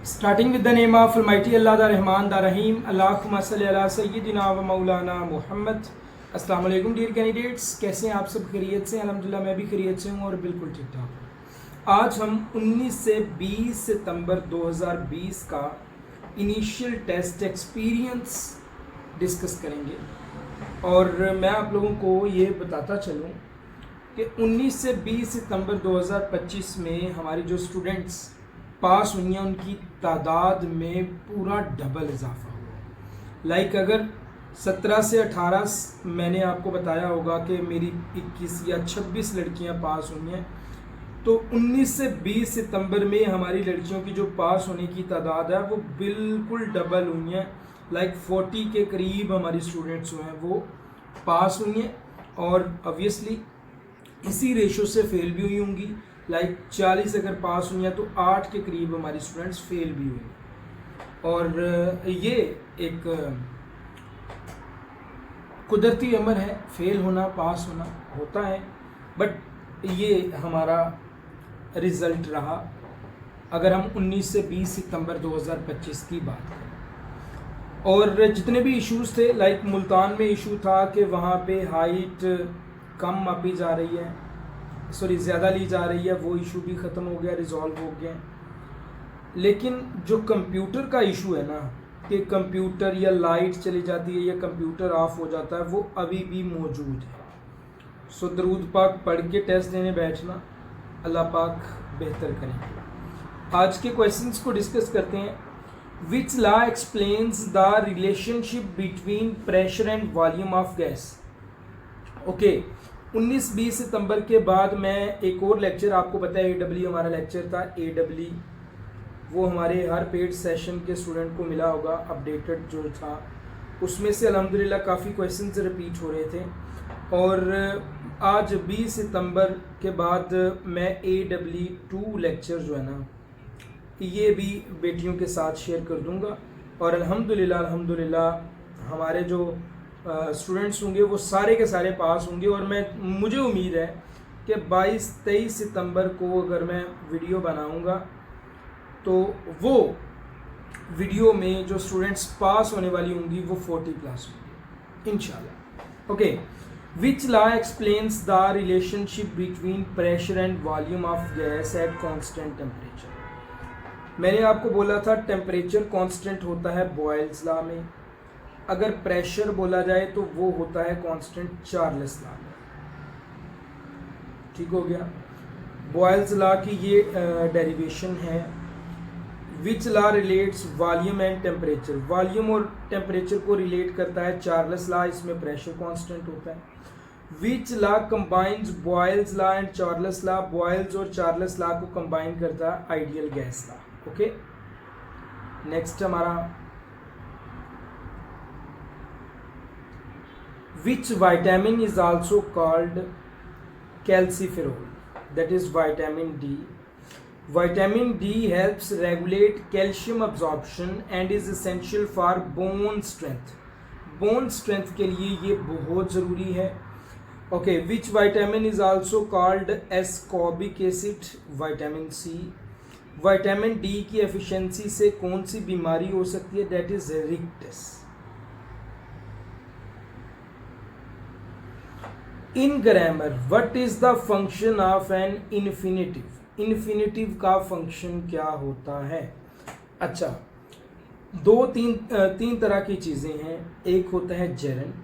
Starting with the name of Almighty Allah, the Rahman, the Rahim. Allahumma salli ala Sayyidina wa Maulana Muhammad. अस्सलाम वालेकुम dear candidates, कैसे हैं आप सब? खैरियत से? अल्हम्दुलिल्लाह मैं भी खैरियत से हूँ और बिल्कुल ठीक ठाक हूँ। आज हम 19 से 20 सितंबर 2020 का इनिशियल टेस्ट एक्सपीरियंस डिस्कस करेंगे और मैं आप लोगों को ये बताता चलूँ कि 19 से 20 सितंबर 2025 में हमारी जो स्टूडेंट्स पास हुई हैं उनकी तादाद में पूरा डबल इजाफा हुआ। लाइक अगर 17 से 18 मैंने आपको बताया होगा कि मेरी 21 या 26 लड़कियां पास हुई हैं, तो 19 से 20 सितंबर में हमारी लड़कियों की जो पास होने की तादाद है वो बिल्कुल डबल हुई हैं। लाइक 40 के करीब हमारी स्टूडेंट्स जो हैं वो पास हुई हैं और ऑब्वियसली इसी रेशो से फेल भी हुई होंगी। लाइक 40 अगर पास हुई हैं तो 8 के करीब हमारी स्टूडेंट्स फेल भी हुई और ये एक कुदरती अमर है, फेल होना पास होना होता है, बट ये हमारा रिज़ल्ट रहा अगर हम 19 से 20 सितंबर 2025 की बात करें। और जितने भी इश्यूज़ थे, लाइक मुल्तान में इशू था कि वहाँ पे हाइट कम मापी जा रही है, ज़्यादा ली जा रही है, वो इशू भी ख़त्म हो गया, रिजॉल्व हो गया। लेकिन जो कंप्यूटर का इशू है ना कि कंप्यूटर या लाइट चली जाती है या कंप्यूटर ऑफ हो जाता है, वो अभी भी मौजूद है। दरूद पाक पढ़ के टेस्ट देने बैठना, अल्लाह पाक बेहतर करें। आज के क्वेश्चंस को डिस्कस करते हैं। Which law explains the relationship between pressure and volume of gas. Okay, 19-20 सितंबर के बाद मैं एक और लेक्चर, आपको पता है AW हमारा लेक्चर था, AW वो हमारे हर पेड सेशन के स्टूडेंट को मिला होगा, अपडेटेड जो था उसमें से अल्हम्दुलिल्लाह काफ़ी क्वेश्चंस रिपीट हो रहे थे। और आज 20 सितंबर के बाद मैं AW2 लेक्चर जो है ना ये भी बेटियों के साथ शेयर कर दूंगा और अल्हम्दुलिल्लाह हमारे जो स्टूडेंट्स होंगे वो सारे के सारे पास होंगे। और मुझे उम्मीद है कि 22-23 सितंबर को अगर मैं वीडियो बनाऊंगा तो वो वीडियो में जो स्टूडेंट्स पास होने वाली होंगी वो 40+ होंगी इंशाल्लाह। Okay, which law explains the relationship between pressure and volume of gas at constant temperature. मैंने आपको बोला था टेम्परेचर कांस्टेंट होता है बॉयल्स लॉ में, अगर प्रेशर बोला जाए तो वो होता है कांस्टेंट चार्ल्स लॉ में। ठीक हो गया, बॉयल्स लॉ की ये डेरिवेशन है। Which law relates volume and temperature, volume और टेम्परेचर को रिलेट करता है चार्ल्स लॉ, इसमें प्रेशर कांस्टेंट होता है। Which law combines Boyle's law and Charles law, Boyle's और चार्ल्स लॉ को कंबाइन करता है ideal gas law. Okay, next हमारा which vitamin is also called calciferol, that is vitamin D. Vitamin D helps regulate calcium absorption and is essential for bone strength. Bone strength के लिए ये बहुत ज़रूरी है। Okay, which vitamin is also called ascorbic acid, vitamin C. Vitamin D की efficiency से कौन सी बीमारी हो सकती है? That is rickets. In grammar what is the function of an infinitive, infinitive का फंक्शन क्या होता है? अच्छा, तीन तरह की चीजें हैं। एक होता है जेरेंट,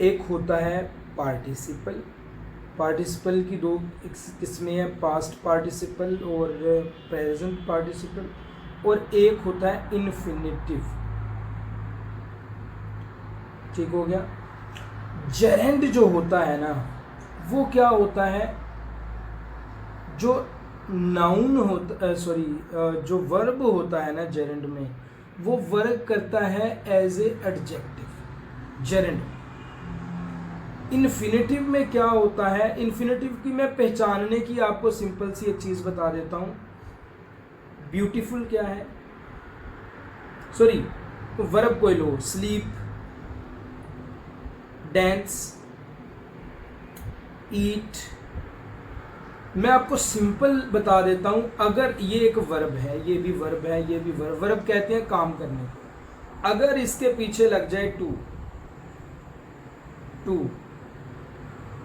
एक होता है पार्टिसिपल। पार्टिसिपल की दो किस्में हैं, पास्ट पार्टिसिपल और प्रेजेंट पार्टिसिपल, और एक होता है इन्फिनेटिव। ठीक हो गया। जेरेंड जो होता है ना वो क्या होता है? जो नाउन होता जो वर्ब होता है ना जेरेंड में, वो वर्क करता है एज ए एडजेक्टिव जेरेंड। इन्फिनेटिव में क्या होता है? इन्फिनेटिव की मैं पहचानने की आपको सिंपल सी एक चीज बता देता हूं। ब्यूटीफुल क्या है? वर्ब कोई लो, स्लीप, dance, eat, मैं आपको सिंपल बता देता हूं, अगर ये एक वर्ब है, ये भी वर्ब है, ये भी वर्ब, वर्ब कहते हैं काम करने को, अगर इसके पीछे लग जाए to, to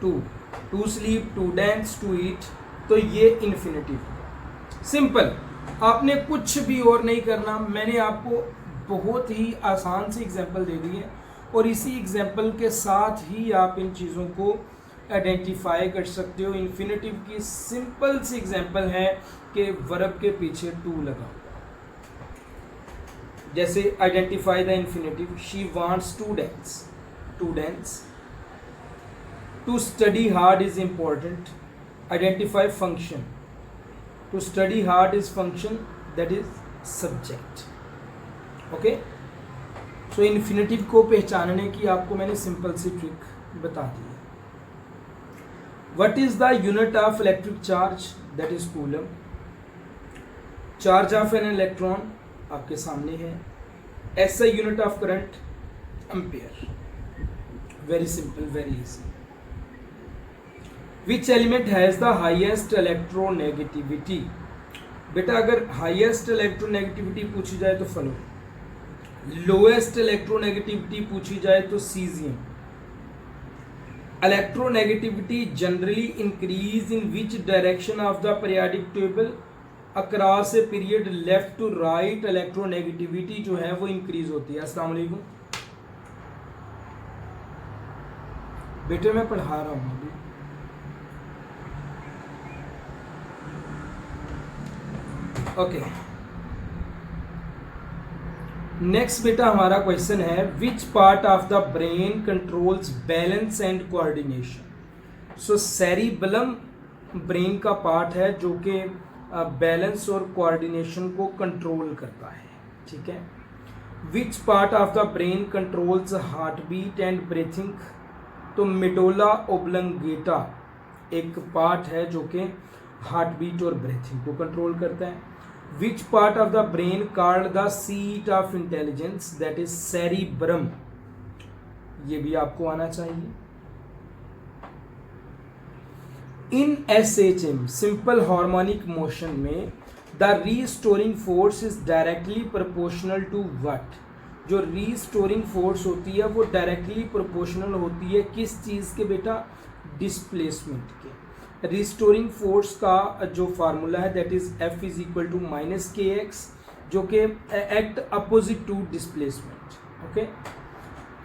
to to sleep, to dance, to eat, तो ये इन्फिनेटिव है। सिंपल, आपने कुछ भी और नहीं करना। मैंने आपको बहुत ही आसान सी एग्जांपल दे दी है और इसी एग्जांपल के साथ ही आप इन चीज़ों को आइडेंटिफाई कर सकते हो। इन्फिनेटिव की सिंपल सी एग्जांपल है कि वर्ब के पीछे टू लगा, जैसे identify the infinitive, she wants to dance, to dance. To study hard is important, identify function, to study hard is function, that is subject. Okay, so infinitive को पहचानने की आपको मैंने सिंपल सी ट्रिक बता दी है। What is the unit of electric charge, that is coulomb. Charge of an electron आपके सामने है। ऐसा unit of current, ampere. Very simple, very easy. Which element has the highest electronegativity. बेटा अगर हाईएस्ट इलेक्ट्रोनेगेटिविटी पूछी जाए तो फलो, लोएस्ट इलेक्ट्रोनेगेटिविटी पूछी जाए तो caesium. Electronegativity generally increase in which direction of the periodic table, across a period left to right electronegativity जो है वो इंक्रीज होती है। अस्सलाम वालेकुम बेटे, मैं पढ़ा रहा हूँ अभी। ओके, नेक्स्ट बेटा हमारा क्वेश्चन है, which part of the brain controls balance and coordination. So cerebellum brain का पार्ट है जो कि बैलेंस और कोऑर्डिनेशन को कंट्रोल करता है। ठीक है। Which part of the brain controls heart beat and breathing. तो मेडुला ओब्लंगेटा एक पार्ट है जो कि हार्ट बीट और ब्रीथिंग को कंट्रोल करता है। Which part of the brain called the seat of intelligence, that is cerebrum। ये भी आपको आना चाहिए। In SHM simple harmonic motion में the restoring force is directly proportional to what। जो restoring force होती है वो directly proportional होती है किस चीज़ के बेटा, displacement के। रिस्टोरिंग फोर्स का जो फार्मूला है that is F is equal to minus K X, जो कि act opposite to displacement. Okay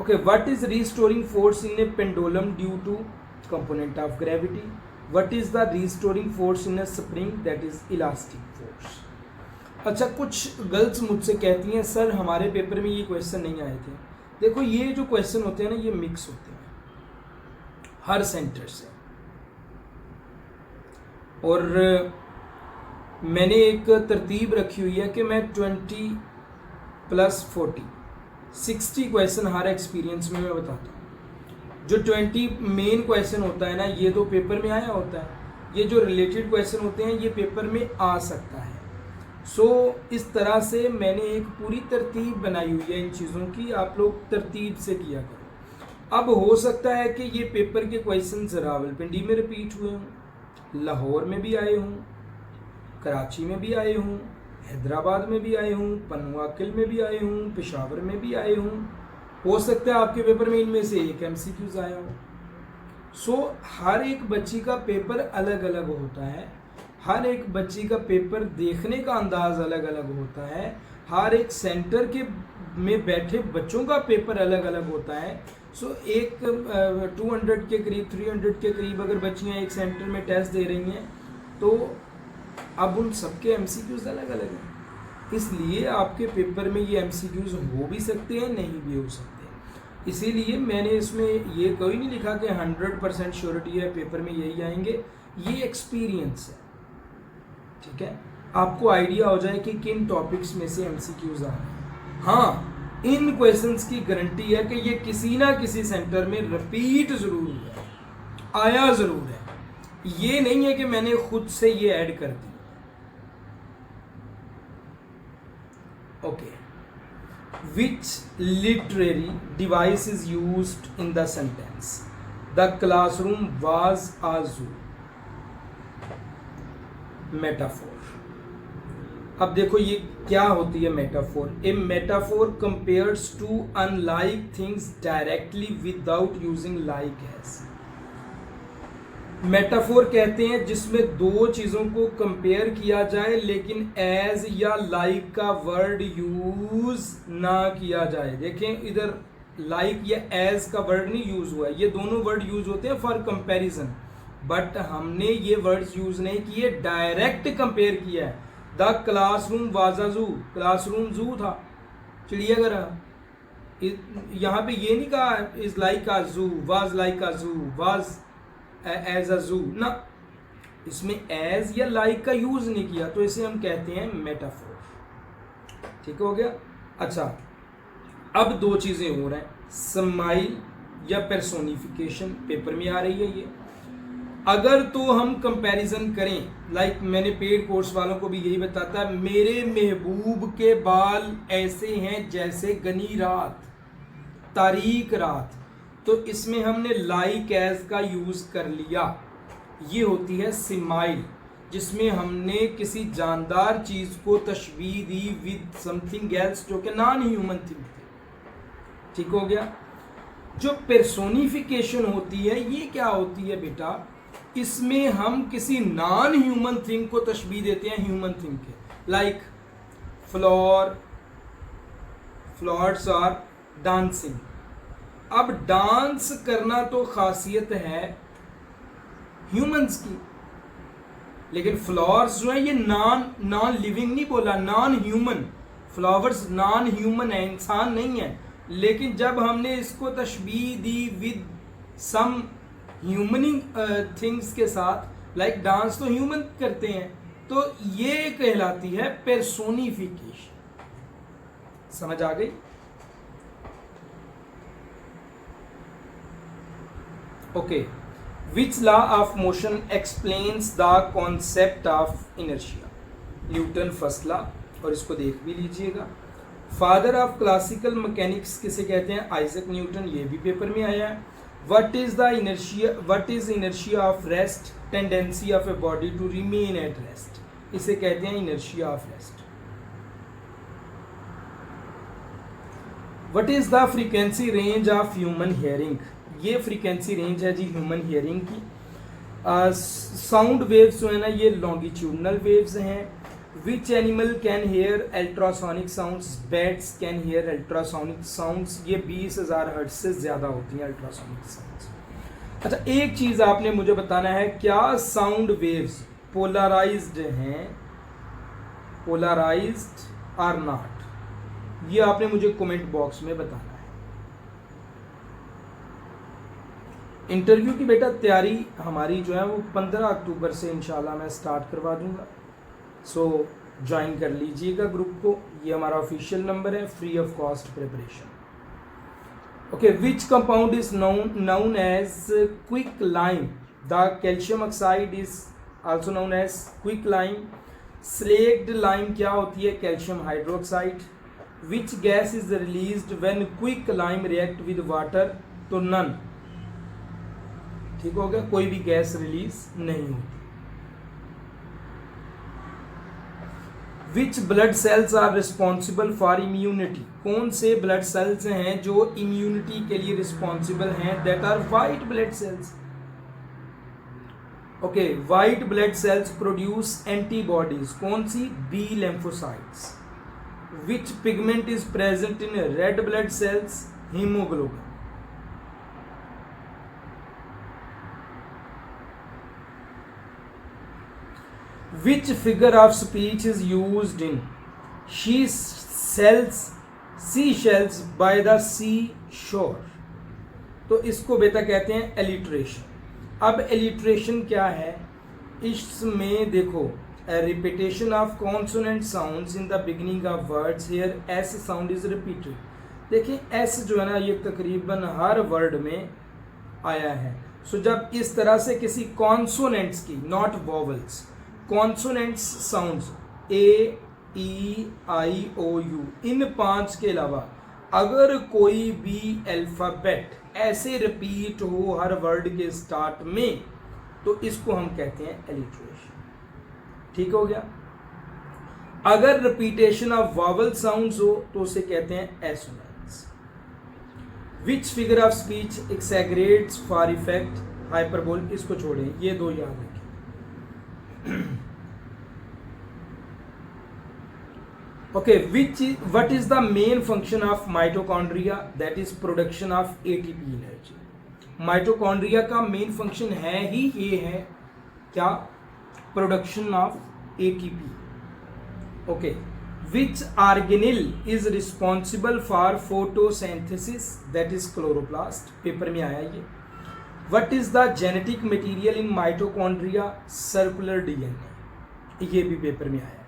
okay, what is restoring force in a pendulum due to component of gravity. What is the restoring force in a spring, that is elastic force. अच्छा, कुछ girls मुझसे कहती हैं sir हमारे paper में ये question नहीं आए थे। देखो ये जो क्वेश्चन होते हैं ना ये मिक्स होते हैं हर सेंटर से, और मैंने एक तरतीब रखी हुई है कि मैं 20 + 40 60 क्वेश्चन हर एक्सपीरियंस में मैं बताता हूँ। जो 20 मेन क्वेश्चन होता है ना ये तो पेपर में आया होता है, ये जो रिलेटेड क्वेश्चन होते हैं ये पेपर में आ सकता है। सो इस तरह से मैंने एक पूरी तरतीब बनाई हुई है इन चीज़ों की, आप लोग तरतीब से किया करो। अब हो सकता है कि ये पेपर के क्वेश्चन रावलपिंडी में रिपीट हुए हों, लाहौर में भी आए हूँ, कराची में भी आए हूँ, हैदराबाद में भी आए हूँ, पनवाकिल में भी आए हूँ, पेशावर में भी आए हूँ। हो सकता है आपके पेपर में इनमें से एक MCQs आया हो। सो हर एक बच्ची का पेपर अलग अलग होता है, हर एक बच्ची का पेपर देखने का अंदाज अलग अलग होता है, हर एक सेंटर के में बैठे बच्चों का पेपर अलग अलग होता है। सो एक 200 के करीब 300 के करीब अगर बच्चियाँ एक सेंटर में टेस्ट दे रही हैं तो अब उन सबके MCQs अलग अलग हैं, इसलिए आपके पेपर में ये MCQs हो भी सकते हैं, नहीं भी हो सकते हैं। इसीलिए मैंने इसमें ये कोई नहीं लिखा कि 100% श्योरिटी है पेपर में यही आएंगे, ये एक्सपीरियंस है। ठीक है, आपको आइडिया हो जाए कि किन टॉपिक्स में से MCQs आ रहे हैं। हाँ, इन क्वेश्चंस की गारंटी है कि ये किसी ना किसी सेंटर में रिपीट जरूर हुआ है, आया जरूर है। ये नहीं है कि मैंने खुद से ये ऐड कर दी। Okay, which literary device is used in the sentence the classroom was a zoo. Metaphor. अब देखो ये क्या होती है metaphor. A metaphor compares two unlike things directly without using like as. Metaphor कहते हैं जिसमें दो चीजों को कंपेयर किया जाए लेकिन एज या लाइक का वर्ड यूज ना किया जाए। देखें इधर लाइक या एज का वर्ड नहीं यूज हुआ है, ये दोनों वर्ड यूज होते हैं फॉर कंपैरिजन, बट हमने ये वर्ड्स यूज नहीं किए, डायरेक्ट कंपेयर किया है। द क्लासरूम वाज अ जू, क्लासरूम जू था, चिड़ियाघर। यहाँ पे ये नहीं कहा इज लाइक अ जू, वाज लाइक अ जू, वाज एज अ जू ना, इसमें एज या लाइक का यूज नहीं किया, तो इसे हम कहते हैं मेटाफोर। ठीक हो गया। अच्छा, अब दो चीजें हो रहा है, स्माइल या पर्सोनिफिकेशन, पेपर में आ रही है ये। अगर तो हम कंपैरिजन करें, लाइक मैंने पेड कोर्स वालों को भी यही बताता है, मेरे महबूब के बाल ऐसे हैं जैसे घनी रात, तारीक रात, तो इसमें हमने लाइक एज का यूज कर लिया। ये होती है स्माइल, जिसमें हमने किसी जानदार चीज को तशबीह दी विद समथिंग एल्स जो कि नॉन ह्यूमन थिंग थे। ठीक हो गया। जो पर्सोनिफिकेशन होती है ये क्या होती है बेटा, इसमें हम किसी नॉन ह्यूमन थिंग को तशबीह देते हैं ह्यूमन थिंग के, लाइक फ्लॉर्स आर डांसिंग। अब डांस करना तो खासियत है ह्यूमंस की, लेकिन फ्लावर्स जो है ये नॉन लिविंग नहीं बोला, non human. Flowers non human है, इंसान नहीं है, लेकिन जब हमने इसको तशबीह दी विद सम ह्यूमनिंग थिंग्स के साथ, लाइक डांस तो ह्यूमन करते हैं, तो ये कहलाती है पर्सोनिफिकेशन। समझ आ गई? Okay. Which law of motion explains the concept of inertia? Newton first law, और इसको देख भी लीजिएगा। फादर ऑफ क्लासिकल मैकेनिक्स किसे कहते हैं? आइजक न्यूटन, ये भी पेपर में आया है। What is the inertia, what is inertia of rest? Tendency of a body to remain at rest, इसे कहते हैं inertia of rest. What is the frequency range of human hearing? ये frequency range है जी human hearing की। Sound waves जो है ना ये लॉन्गिट्यूडनल वेव्स हैं। Which animal can hear ultrasonic sounds? Bats can hear ultrasonic sounds. ये 20,000 हर्ट्ज से ज़्यादा होती हैं अल्ट्रासोनिक साउंड्स। अच्छा, एक चीज़ आपने मुझे बताना है, क्या साउंड वेव्स पोलराइज्ड हैं, पोलराइज्ड आर नॉट? ये आपने मुझे कमेंट बॉक्स में बताना है। इंटरव्यू की बेटा तैयारी हमारी जो है वो 15 अक्टूबर से इंशाल्लाह मैं स्टार्ट करवा दूंगा, सो ज्वाइन कर लीजिएगा ग्रुप को। ये हमारा ऑफिशियल नंबर है, free of cost preparation. Okay, which compound is known as quick lime? The calcium oxide is also known as quick lime. Slaked lime क्या होती है? Calcium hydroxide. Which gas is released when quick lime react with water? तो none. ठीक हो गया, कोई भी gas release नहीं होती। Which blood cells are responsible for immunity? कौन से ब्लड सेल्स हैं जो इम्यूनिटी के लिए रिस्पॉन्सिबल हैं? That are white blood cells. Okay, white blood cells produce antibodies, कौन सी? B lymphocytes. Which pigment is present in red blood cells? Haemoglobin. Which figure of speech is used in seashells by the seashore? तो इसको बेटा कहते हैं alliteration. अब alliteration क्या है? इसमें देखो, repetition of consonant sounds in the beginning of words, here S sound is repeated. देखिए एस जो है ना ये तकरीबन हर वर्ड में आया है। सो जब इस तरह से किसी कॉन्सोनेंट्स की, not vowels, consonants sounds A, E, I, O, U, in 5 के अलावा अगर कोई भी अल्फाबेट ऐसे रिपीट हो हर वर्ड के स्टार्ट में, तो इसको हम कहते हैं एलिट्रेशन। ठीक हो गया। अगर रिपीटेशन ऑफ वावल साउंड्स हो तो उसे कहते हैं assonance. Which figure of speech exaggerates for effect hyperbole, इसको छोड़ें, ये दो याद रखें। Okay, what is the main function of mitochondria? That is production of ATP energy. Mitochondria का मेन फंक्शन है ही ये है क्या, production of ATP. Okay, which organelle is responsible for photosynthesis? That is chloroplast, paper में आया ये. What is the genetic material in mitochondria? Circular DNA, ये भी पेपर में आया.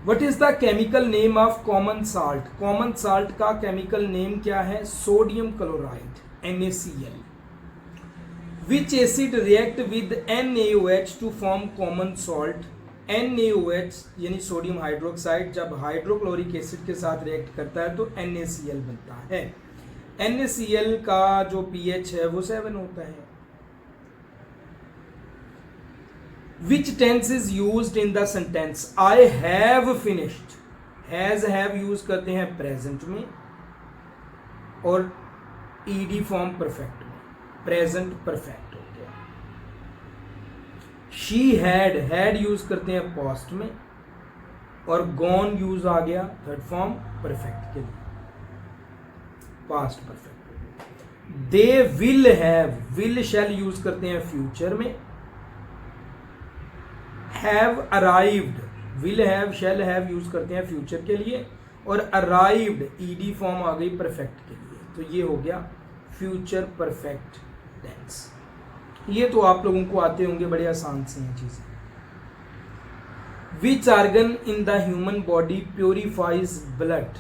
What is the chemical name of common salt? Common salt का chemical name क्या है? Sodium chloride, NaCl. Which acid react with NaOH to form common salt? NaOH यानी sodium hydroxide जब hydrochloric acid के साथ रिएक्ट करता है तो NaCl बनता है. NaCl का जो pH है वो 7 होता है. Which tense is used in the sentence I have finished? Has have use करते हैं प्रेजेंट में और ed फॉर्म परफेक्ट में. प्रेजेंट परफेक्ट हो गया. she had यूज करते हैं पास्ट में और gone यूज आ गया थर्ड फॉर्म परफेक्ट के लिए, past perfect. they will shall use करते हैं फ्यूचर में. have arrived, will have shall have use करते हैं फ्यूचर के लिए और arrived ed फॉर्म आ गई परफेक्ट के लिए. तो ये हो गया फ्यूचर परफेक्ट टेंस. ये तो आप लोगों को आते होंगे, बड़े आसान से हैं चीजें. Which organ in the human body purifiers blood?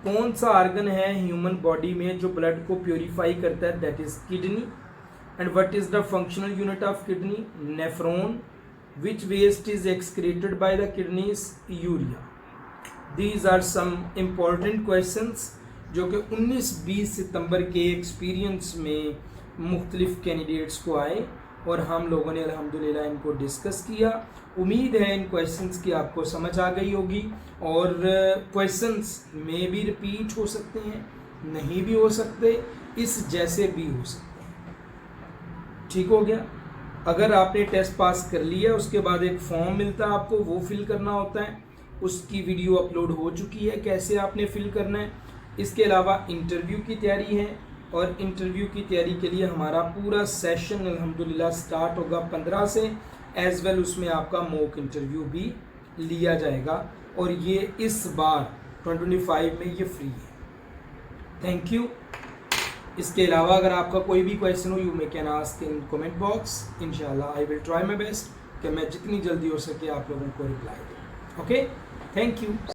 कौन सा ऑर्गन है ह्यूमन बॉडी में जो ब्लड को प्योरीफाई करता है? That is kidney. And what is the functional unit of kidney? Nephron. Which waste is excreted by the kidneys? Urea. These are some important questions जो कि 19-20 सितंबर के एक्सपीरियंस में मुख्तलिफ कैंडिडेट्स को आए और हम लोगों ने अल्हम्दुलिल्लाह इनको डिस्कस किया. उम्मीद है इन क्वेश्चंस की आपको समझ आ गई होगी और क्वेश्चंस में भी रिपीट हो सकते हैं, नहीं भी हो सकते, इस जैसे भी हो सकते हैं. ठीक हो गया. अगर आपने टेस्ट पास कर लिया उसके बाद एक फॉर्म मिलता है आपको, वो फिल करना होता है. उसकी वीडियो अपलोड हो चुकी है, कैसे आपने फिल करना है. इसके अलावा इंटरव्यू की तैयारी है और इंटरव्यू की तैयारी के लिए हमारा पूरा सेशन अल्हम्दुलिल्लाह स्टार्ट होगा 15 से. एज वेल उसमें आपका मॉक इंटरव्यू भी लिया जाएगा और ये इस बार 2025 में ये फ्री है. Thank you. इसके अलावा अगर आपका कोई भी क्वेश्चन हो you may can ask in comment box. इंशाल्लाह I will try my best कि मैं जितनी जल्दी हो सके आप लोगों को रिप्लाई दूँ. Okay, thank you.